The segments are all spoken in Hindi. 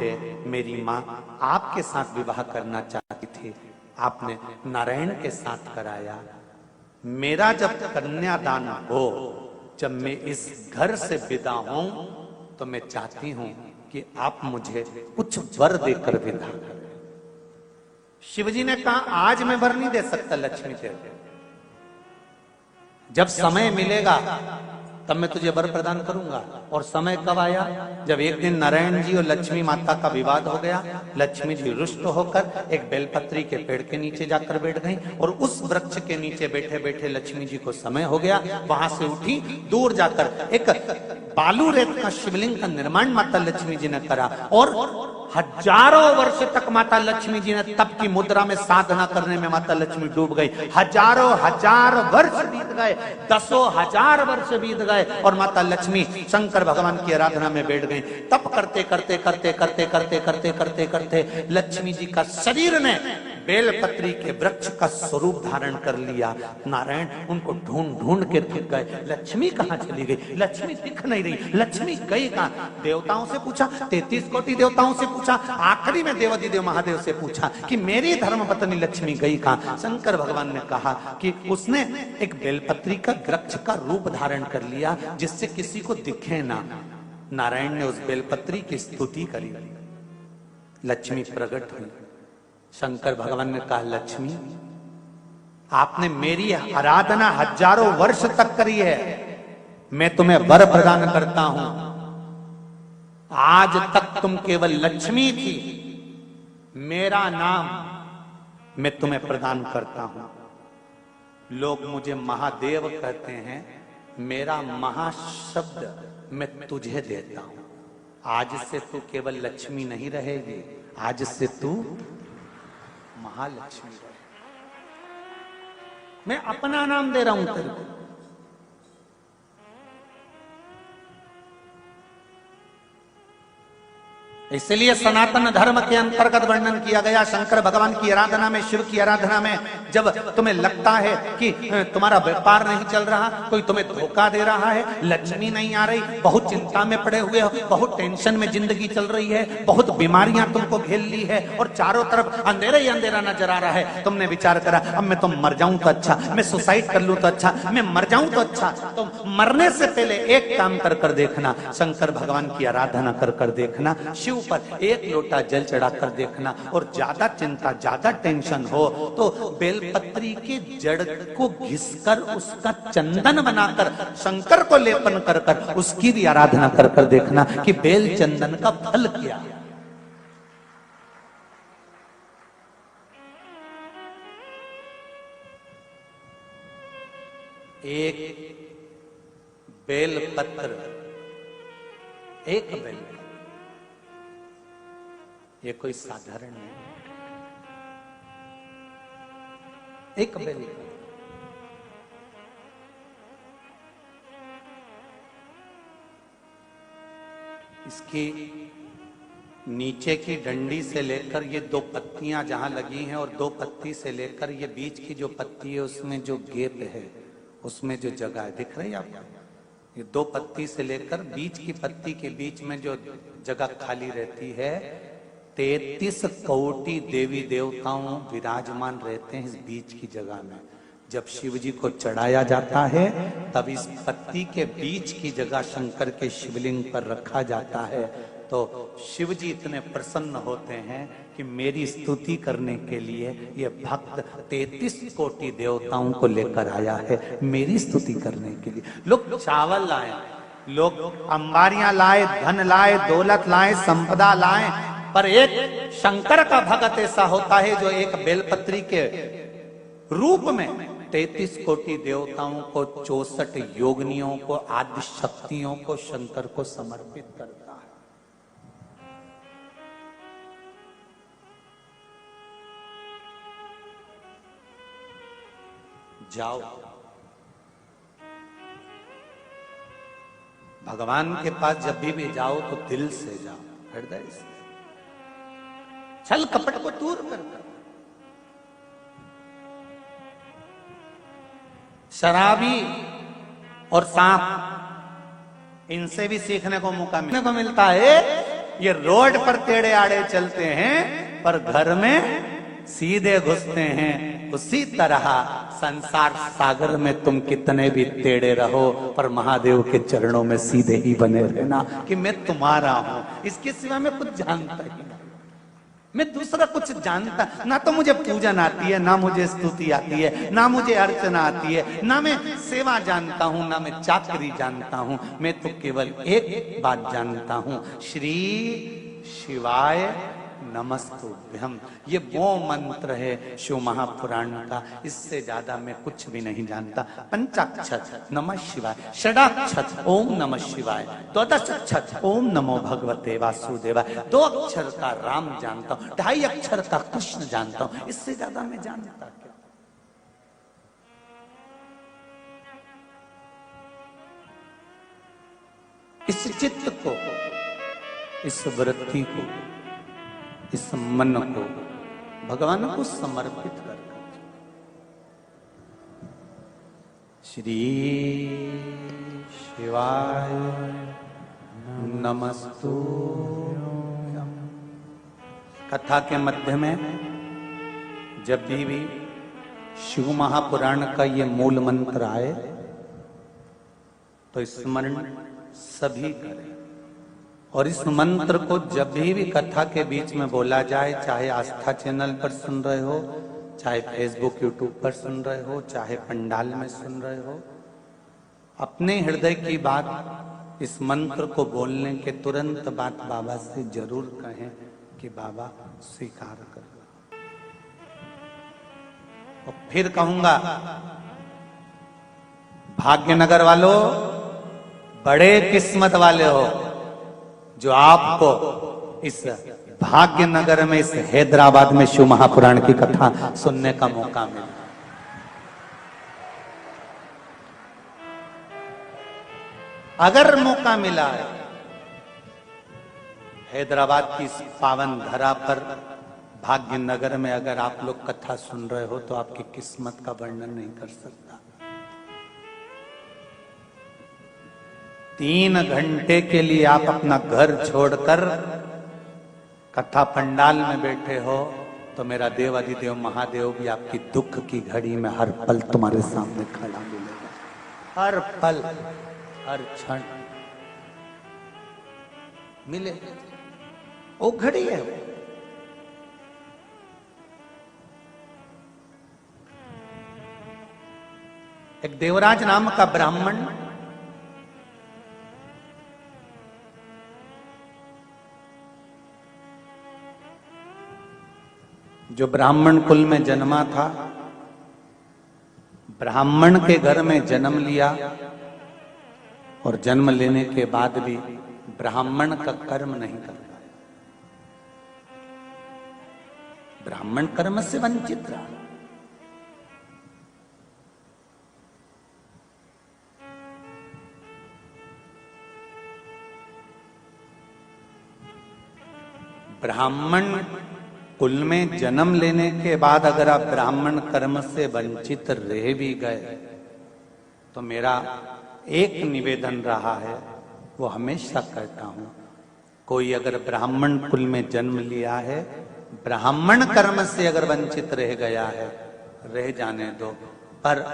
है मेरी माँ आपके साथ विवाह करना चाहती थी, आपने नारायण के साथ कराया। मेरा जब कन्यादान हो, जब मैं इस घर से विदा हूं, तो मैं चाहती हूं कि आप मुझे कुछ वर देकर विदा करें। शिवजी ने कहा आज मैं वर नहीं दे सकता लक्ष्मी तेरे, जब समय मिलेगा तब मैं तुझे वर प्रदान करूंगा। और समय कब आया? जब एक दिन नारायण जी और लक्ष्मी माता का विवाद हो गया। लक्ष्मी जी रुष्ट होकर एक बेलपत्री के पेड़ के नीचे जाकर बैठ गई और उस वृक्ष के नीचे बैठे बैठे लक्ष्मी जी को समय हो गया। वहां से उठी, दूर जाकर एक बालू रेत का शिवलिंग का निर्माण माता लक्ष्मी जी ने करा और हजारों वर्ष तक माता लक्ष्मी जी ने तप की मुद्रा में साधना करने में माता लक्ष्मी डूब गई। हजारों हजार वर्ष बीत गए, दसों हजार वर्ष बीत गए और माता लक्ष्मी शंकर भगवान की आराधना में बैठ गई। तप करते करते करते करते करते करते करते करते लक्ष्मी जी का शरीर ने बेलपत्री के वृक्ष का स्वरूप धारण कर लिया। नारायण उनको ढूंढ ढूंढ के थक गए, लक्ष्मी कहां चली गई? लक्ष्मी दिख नहीं रही, लक्ष्मी गई कहां? देवताओं से पूछा, 33 कोटि देवताओं से पूछा, आखिरी में देवाधिदेव महादेव से पूछा कि मेरी धर्मपत्नी लक्ष्मी गई कहां? शंकर भगवान ने कहा कि उसने एक बेलपत्री का वृक्ष का रूप धारण कर लिया जिससे किसी को दिखे ना। नारायण ने उस बेलपत्री की स्तुति करी, लक्ष्मी प्रकट हुई। शंकर भगवान ने कहा लक्ष्मी, आपने मेरी आराधना हजारों वर्ष तक करी है, मैं तुम्हें वर प्रदान करता हूं। आज तक तुम केवल लक्ष्मी थी, मेरा नाम मैं तुम्हें प्रदान करता हूं। लोग मुझे महादेव कहते हैं, मेरा महाशब्द मैं तुझे देता हूं। आज से तू केवल लक्ष्मी नहीं रहेगी, आज से तू महालक्ष्मी रहे। मैं अपना नाम दे रहा हूं तेरे को। इसलिए सनातन धर्म के अंतर्गत वर्णन किया गया, शंकर भगवान की आराधना में, शिव की आराधना में जब तुम्हें लगता है कि तुम्हारा व्यापार नहीं चल रहा, कोई तुम्हें धोखा दे रहा है, लक्ष्मी नहीं आ रही, बहुत चिंता में पड़े हुए हो, बहुत टेंशन में जिंदगी चल रही है, बहुत बीमारियां तुमको घेर ली है और चारों तरफ अंधेरा ही अंधेरा नजर आ रहा है, तुमने विचार करा अब मैं तो मर जाऊं तो अच्छा, मैं सुसाइड कर लूं तो अच्छा, मैं मर जाऊं तो अच्छा। तो मरने से पहले एक काम कर कर देखना, शंकर भगवान की आराधना कर कर देखना, शिव पर एक लोटा जल चढ़ाकर देखना। और ज्यादा चिंता, ज्यादा टेंशन हो तो बेलपत्री के जड़ को घिसकर उसका चंदन बनाकर शंकर को लेपन कर कर उसकी भी आराधना कर कर देखना कि बेल चंदन का फल क्या है। एक बेलपत्र, एक बेल, ये कोई साधारण नहीं, एक बेल। इसकी नीचे की डंडी से लेकर ये दो पत्तियां जहां लगी हैं और दो पत्ती से लेकर ये बीच की जो पत्ती है उसमें जो गैप है, उसमें जो जगह है, दिख रही है आपको? ये दो पत्ती से लेकर बीच की पत्ती के बीच में जो जगह खाली रहती है, 33 कोटि देवी देवताओं विराजमान रहते हैं इस बीच की जगह में। जब शिव जी को चढ़ाया जाता है तब इस पत्ती के बीच की जगह शंकर के शिवलिंग पर रखा जाता है। तो शिव जी इतने प्रसन्न होते हैं कि मेरी स्तुति करने के लिए ये भक्त 33 कोटि देवताओं को लेकर आया है, मेरी स्तुति करने के लिए। लोग चावल लाए, लोग अंबारियां लाए, धन लाए, दौलत लाए, संपदा लाए, पर एक शंकर का भक्त ऐसा होता है जो एक बेलपत्री के रूप में 33 कोटि देवताओं को, 64 योगिनियों को, आदि शक्तियों को शंकर को समर्पित करता है। जाओ भगवान के पास, जब भी जाओ तो दिल से जाओ, हृदय से, छल कपट को दूर कर। शराबी और सांप, इनसे भी सीखने को मौका मिलता है। ये रोड पर टेढ़े आड़े चलते हैं पर घर में सीधे घुसते हैं। उसी तरह संसार सागर में तुम कितने भी टेढ़े रहो पर महादेव के चरणों में सीधे ही बने रहना कि मैं तुम्हारा हूं, इसके सिवा मैं कुछ जानता ही नहीं, मैं दूसरा कुछ जानता ना। तो मुझे पूजन आती है, ना मुझे स्तुति आती है, ना मुझे अर्चना आती है, ना मैं सेवा जानता हूं, ना मैं चाकरी जानता हूं। मैं तो केवल एक बात जानता हूं, श्री शिवाय नमस्तुभ्यम। ये वो मंत्र है शिव महापुराण का, इससे ज्यादा मैं कुछ भी नहीं जानता। पंचाक्षर नमः शिवाय, षडाक्षर ओम नमः शिवाय, द्वादशाक्षर ओम नमो भगवते वासुदेवाय, 2 अक्षर का राम जानता हूं, 2.5 अक्षर का कृष्ण जानता हूं, इससे ज्यादा मैं जानता क्या। इस चित्त को, इस वृत्ति को, इस मन को भगवान को समर्पित कर श्री शिवाय नमस्तुभ्यम। कथा के मध्य में जब भी शिव महापुराण का ये मूल मंत्र आए तो स्मरण सभी करें, और इस मंत्र को जब भी कथा के बीच में बोला जाए, चाहे आस्था चैनल पर सुन रहे हो, चाहे फेसबुक यूट्यूब पर सुन रहे हो, चाहे पंडाल में सुन रहे हो, अपने हृदय की बात इस मंत्र को बोलने के तुरंत बाद बाबा से जरूर कहें कि बाबा स्वीकार कर। और फिर कहूंगा, भाग्यनगर वालों बड़े किस्मत वाले हो जो आपको इस भाग्यनगर में, इस हैदराबाद में शिव महापुराण की कथा सुनने का मौका मिला। अगर मौका मिला है हैदराबाद की इस पावन धरा पर, भाग्यनगर में अगर आप लोग कथा सुन रहे हो तो आपकी किस्मत का वर्णन नहीं कर सकता। 3 घंटे के लिए आप अपना घर छोड़कर कथा पंडाल में बैठे हो तो मेरा देव अधिदेव महादेव भी आपकी दुख की घड़ी में हर पल तुम्हारे सामने खड़ा मिलेगा। हर पल, हर क्षण मिले, वो घड़ी है। एक देवराज नाम का ब्राह्मण जो ब्राह्मण कुल में जन्मा था, ब्राह्मण के घर में जन्म लिया और जन्म लेने के बाद भी ब्राह्मण का कर्म नहीं कर पाया, ब्राह्मण कर्म से वंचित रहा। ब्राह्मण कुल में जन्म लेने के बाद अगर आप ब्राह्मण कर्म से वंचित रह भी गए तो मेरा एक निवेदन रहा है, वो हमेशा कहता हूं, कोई अगर ब्राह्मण कुल में जन्म लिया है, ब्राह्मण कर्म से अगर वंचित रह गया है, रह जाने दो, पर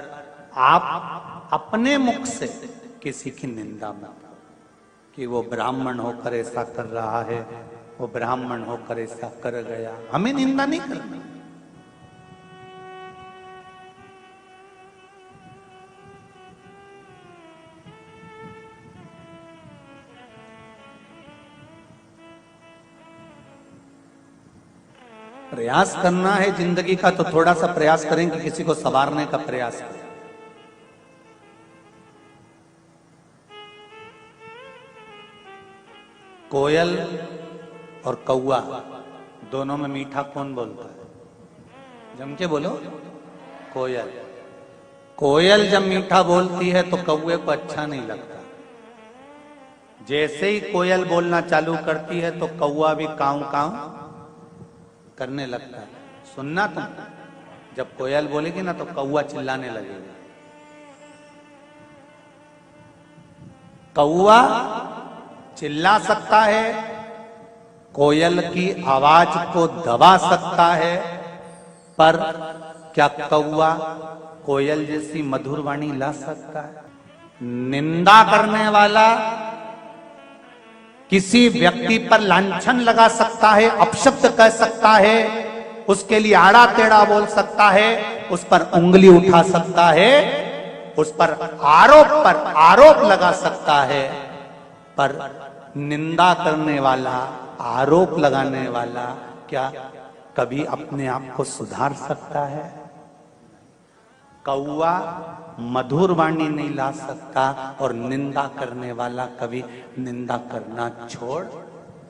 आप अपने मुख से किसी की निंदा मत कि वो ब्राह्मण होकर ऐसा कर रहा है, वो ब्राह्मण होकर ऐसा कर गया। हमें निंदा नहीं करनी। प्रयास करना है जिंदगी का तो थोड़ा सा प्रयास करें कि किसी को संवारने का प्रयास करें। कोयल और कौआ दोनों में मीठा कौन बोलता है? जम के बोलो। कोयल। कोयल जब मीठा बोलती है तो कौए को अच्छा नहीं लगता। जैसे ही कोयल बोलना चालू करती है तो कौआ भी काऊ काऊ करने लगता है। सुनना तुम, जब कोयल बोलेगी ना तो कौआ चिल्लाने लगेगा। कौआ चिल्ला सकता है, कोयल की आवाज को दबा सकता है, पर क्या कौवा कोयल जैसी मधुर वाणी ला सकता है? निंदा करने वाला किसी व्यक्ति पर लांछन लगा सकता है, अपशब्द कह सकता है, उसके लिए आड़ा टेढ़ा बोल सकता है, उस पर उंगली उठा सकता है, उस पर आरोप लगा सकता है, पर निंदा करने वाला, आरोप लगाने वाला क्या कभी अपने आप को सुधार सकता है? कौवा मधुर वाणी नहीं ला सकता और निंदा करने वाला कभी निंदा करना छोड़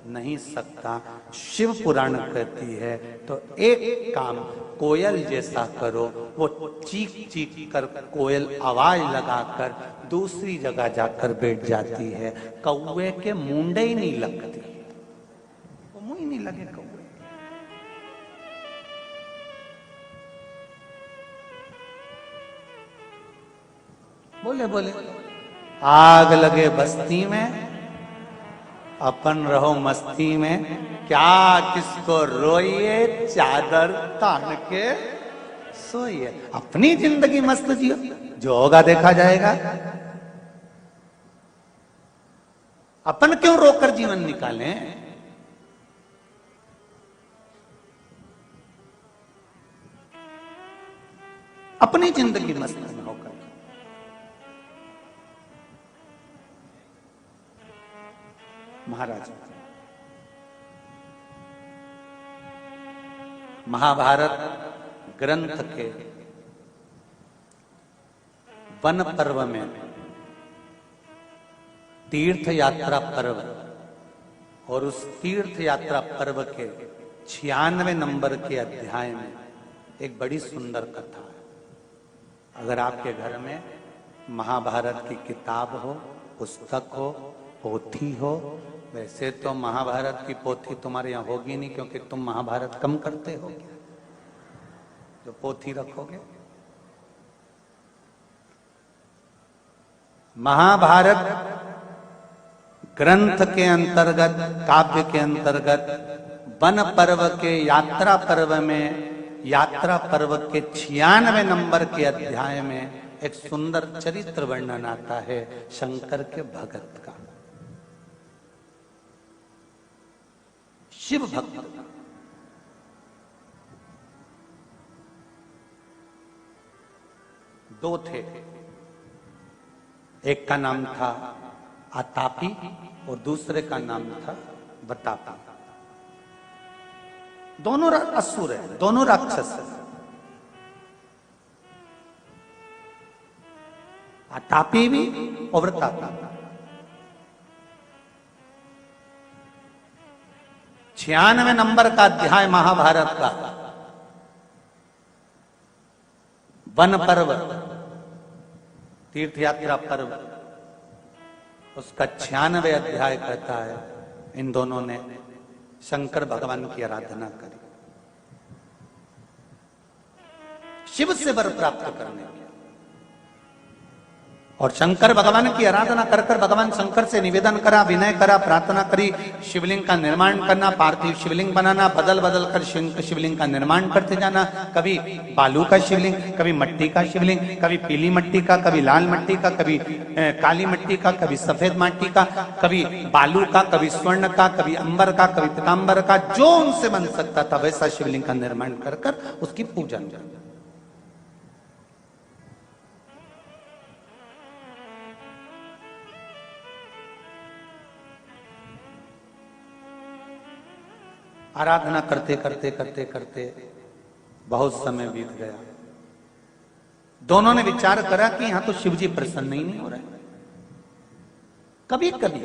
नहीं सकता। शिव पुराण कहती है तो एक काम कोयल जैसा करो, वो चीख चीख कर कोयल आवाज लगाकर दूसरी जगह जाकर बैठ जाती है। कौवे के मुंडे ही नहीं लगती, वो मुंह ही नहीं लगे कौवे। बोले बोले आग लगे बस्ती में, अपन रहो मस्ती में, क्या किसको रोइए, चादर तान के सोइए। अपनी जिंदगी मस्त जियो, जो होगा देखा जाएगा। अपन क्यों रोकर जीवन निकालें? अपनी जिंदगी मस्त में होकर। महाराज, महाभारत ग्रंथ के वन पर्व में तीर्थ यात्रा पर्व, और उस तीर्थ यात्रा पर्व के 96 नंबर के अध्याय में एक बड़ी सुंदर कथा है। अगर आपके घर में महाभारत की किताब हो, पुस्तक हो, पोथी हो, वैसे तो महाभारत की पोथी तुम्हारे यहां होगी नहीं, क्योंकि तुम महाभारत कम करते हो, जो पोथी रखोगे। महाभारत ग्रंथ के अंतर्गत, काव्य के अंतर्गत वन पर्व के यात्रा पर्व में, यात्रा पर्व के 96 नंबर के अध्याय में एक सुंदर चरित्र वर्णन आता है शंकर के भगत का, शिव भक्त। दो थे, एक का नाम था आतापी और दूसरे का नाम था बतापी। दोनों असुर है, दोनों राक्षस है। आतापी भी और बतापी। 96 नंबर का अध्याय महाभारत का वन पर्व, तीर्थ यात्रा पर्व, उसका 96 अध्याय कहता है इन दोनों ने शंकर भगवान की आराधना करी, शिव से वर प्राप्त करने की। और शंकर भगवान की आराधना कर कर भगवान शंकर से निवेदन करा, विनय करा, प्रार्थना करी, शिवलिंग का निर्माण करना, पार्थिव शिवलिंग बनाना, बदल बदल कर शिवलिंग का निर्माण करते जाना। कभी बालू का शिवलिंग, कभी मिट्टी का शिवलिंग, कभी पीली मिट्टी का, कभी लाल मिट्टी का, कभी काली मिट्टी का, कभी सफेद मिट्टी का, कभी बालू का, कभी स्वर्ण का, कभी अंबर का, कभी पीतांबर का, जो उनसे बन सकता था वैसा शिवलिंग का निर्माण कर कर उसकी पूजा करना। आराधना करते करते करते करते बहुत समय बीत गया। दोनों ने विचार करा कि यहां तो शिव जी प्रसन्न ही नहीं हो रहे। कभी कभी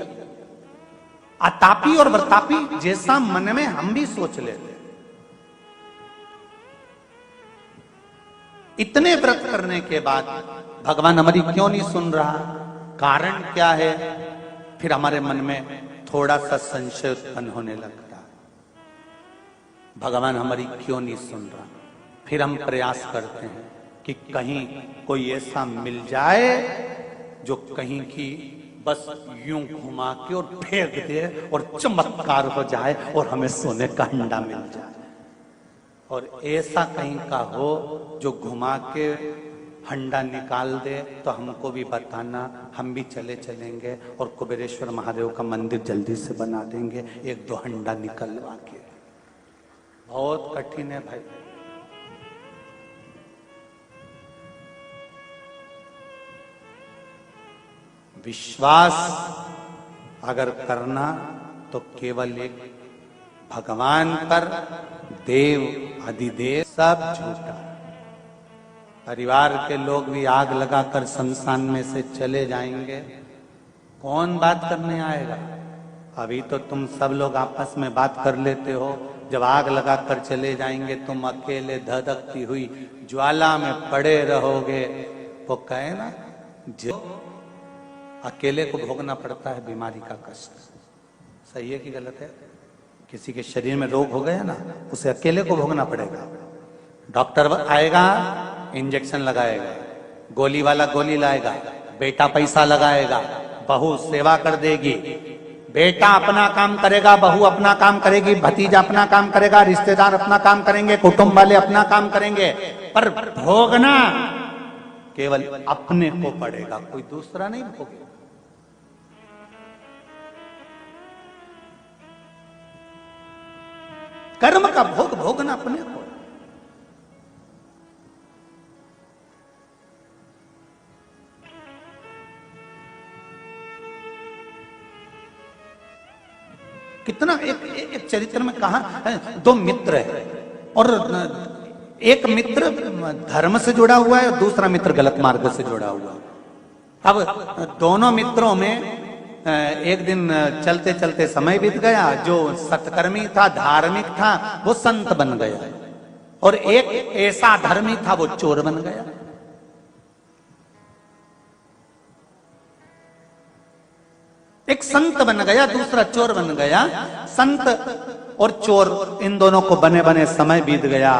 आतापी और वर्तापी जैसा मन में हम भी सोच लेते, इतने व्रत करने के बाद भगवान हमारी क्यों नहीं सुन रहा, कारण क्या है? फिर हमारे मन में थोड़ा सा संशय उत्पन्न होने लगता, भगवान हमारी क्यों नहीं सुन रहा। फिर हम प्रयास करते हैं कि कहीं कोई ऐसा मिल जाए जो कहीं की बस यूं घुमा के और फेंक दे और चमत्कार हो जाए और हमें सोने का अंडा मिल जाए। और ऐसा कहीं का हो जो घुमा के हंडा निकाल दे तो हमको भी बताना, हम भी चले चलेंगे और कुबेरेश्वर महादेव का मंदिर जल्दी से बना देंगे, एक दो हंडा निकलवा के। बहुत कठिन है भाई। विश्वास अगर करना तो केवल एक भगवान पर, देव अधिदेव सब झूठा। परिवार के लोग भी आग लगाकर शमशान में से चले जाएंगे, कौन बात करने आएगा? अभी तो तुम सब लोग आपस में बात कर लेते हो, जब आग लगाकर चले जाएंगे तुम अकेले धधकती हुई ज्वाला में पड़े रहोगे। वो कहे ना, जो अकेले को भोगना पड़ता है बीमारी का कष्ट। सही है कि गलत है? किसी के शरीर में रोग हो गया ना, उसे अकेले को भोगना पड़ेगा। डॉक्टर आएगा, इंजेक्शन लगाएगा, गोली वाला गोली लाएगा, बेटा पैसा लगाएगा, बहू सेवा कर देगी, बेटा अपना काम करेगा, बहू अपना काम करेगी, भतीजा अपना काम करेगा, रिश्तेदार अपना काम करेंगे, कुटुंब वाले अपना काम करेंगे, पर भोगना केवल अपने को पड़ेगा, कोई दूसरा नहीं भोगेगा। कर्म का भोग भोगना अपने को। कितना एक चरित्र में कहा, दो मित्र है और एक मित्र धर्म से जुड़ा हुआ है और दूसरा मित्र गलत मार्ग से जुड़ा हुआ है। अब दोनों मित्रों में एक दिन चलते चलते समय बीत गया, जो सत्कर्मी था, धार्मिक था, वो संत बन गया और एक ऐसा धर्मी था वो चोर बन गया। एक संत बन गया, दूसरा चोर बन गया। संत और चोर इन दोनों को बने बने समय बीत गया।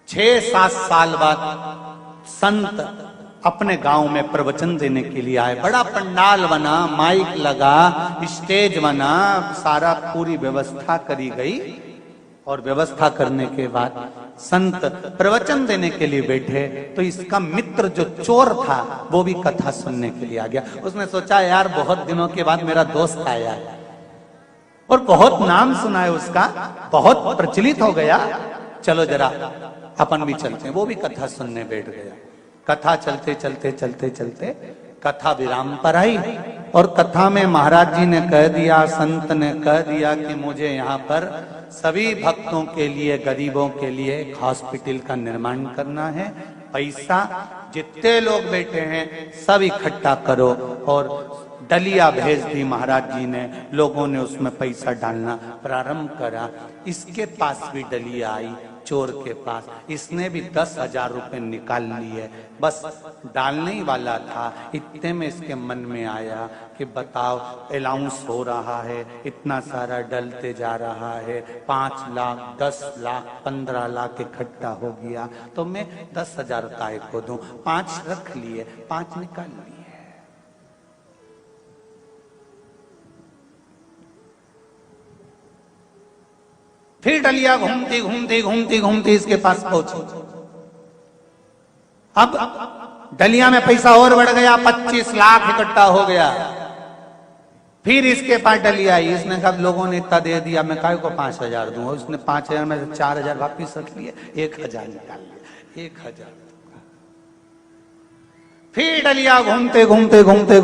6-7 साल बाद संत अपने गांव में प्रवचन देने के लिए आए। बड़ा पंडाल बना, माइक लगा, स्टेज बना, सारा पूरी व्यवस्था करी गई। और व्यवस्था करने के बाद संत प्रवचन देने के लिए बैठे तो इसका मित्र जो चोर था वो भी कथा सुनने के लिए आ गया। उसने सोचा, यार बहुत दिनों के बाद मेरा दोस्त आया है और बहुत नाम सुना है उसका, बहुत प्रचलित हो गया, चलो जरा अपन भी चलते हैं। वो भी कथा सुनने बैठ गया। कथा चलते चलते चलते चलते कथा विराम पर आई और कथा में महाराज जी ने कह दिया, संत ने कह दिया कि मुझे यहाँ पर सभी भक्तों के लिए, गरीबों के लिए एक हॉस्पिटल का निर्माण करना है। पैसा जितने लोग बैठे हैं सब इकट्ठा करो। और डलिया भेज दी महाराज जी ने, लोगों ने उसमें पैसा डालना प्रारंभ करा। इसके पास भी डलिया आई, चोर के पास। इसने भी 10,000 रुपए निकाल लिए, बस डालने ही वाला था। इतने में इसके मन में आया कि बताओ, अलाउंस हो रहा है, इतना सारा डलते जा रहा है, 5 लाख, 10 लाख, 15 लाख इकट्ठा हो गया, तो मैं 10,000 काय को दूं। 5 रख लिए, 5 निकाल लिए। फिर डलिया घूमती घूमती घूमती घूमती इसके पास पहुंची। अब डलिया में पैसा और बढ़ गया, 25 लाख इकट्ठा हो गया। फिर इसके पास डलिया आई, इसने कहा लोगों ने इतना दे दिया, मैं काय को 5,000 दूंगा। उसने 5,000 में से 4,000 वापिस रख लिए, 1,000 निकाल लिया, 1,000। फिर डलिया घूमते घूमते घूमते